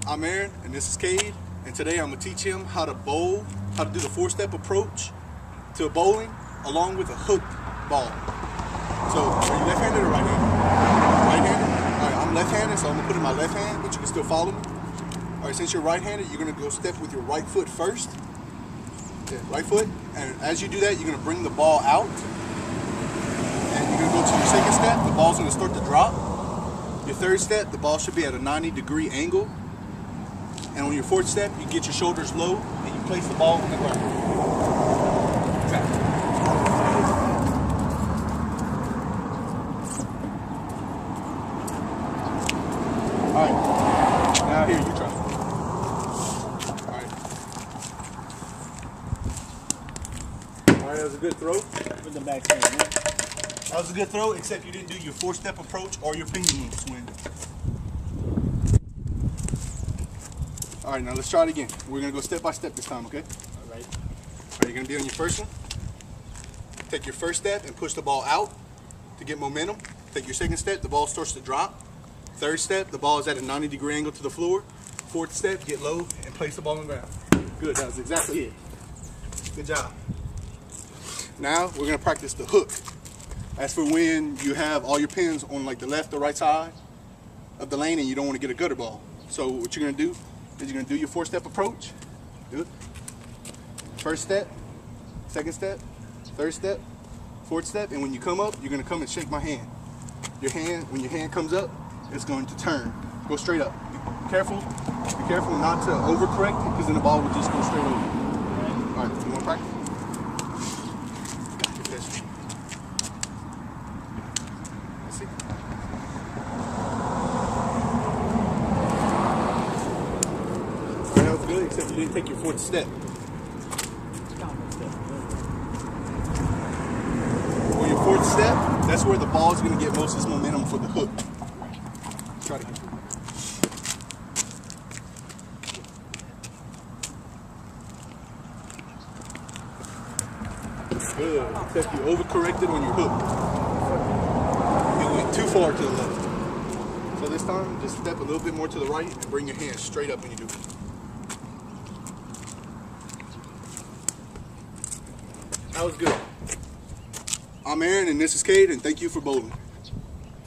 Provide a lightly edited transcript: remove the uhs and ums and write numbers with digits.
I'm Aaron, and this is Cade, and today I'm going to teach him how to bowl, how to do the four-step approach to bowling, along with a hooked ball. So, are you left-handed or right-handed? Right-handed? All right, I'm left-handed, so I'm going to put it in my left hand, but you can still follow me. All right, since you're right-handed, you're going to go step with your right foot first. Okay, right foot, and as you do that, you're going to bring the ball out, and you're going to go to your second step. The ball's going to start to drop. Your third step, the ball should be at a 90-degree angle. And on your fourth step, you get your shoulders low and you place the ball on the ground. Okay. Alright. Now here, you try. Alright. Alright, that was a good throw. With the back hand. That was a good throw, except you didn't do your four-step approach or your pendulum swing. All right, now let's try it again. We're gonna go step by step this time, okay? All right. All right, you're gonna be on your first one. Take your first step and push the ball out to get momentum. Take your second step, the ball starts to drop. Third step, the ball is at a 90-degree angle to the floor. Fourth step, get low and place the ball on the ground. Good, that was exactly it. Good job. Now we're gonna practice the hook. That's for when you have all your pins on like the left or right side of the lane and you don't want to get a gutter ball. So what you're gonna do is you're going to do your four-step approach. Do it. First step, second step, third step, fourth step, and when you come up, you're going to come and shake my hand. Your hand, when your hand comes up, it's going to turn. Go straight up. Be careful not to overcorrect it, because then the ball will just go straight over. All right, you want to practice? Get this. Let's see. Good, except you didn't take your fourth step. On your fourth step, that's where the ball is going to get most of its momentum for the hook. Try to get through. Good, except you overcorrected on your hook. You went too far to the left. So this time, just step a little bit more to the right and bring your hand straight up when you do it. That was good. I'm Aaron, and this is Cade, and thank you for bowling.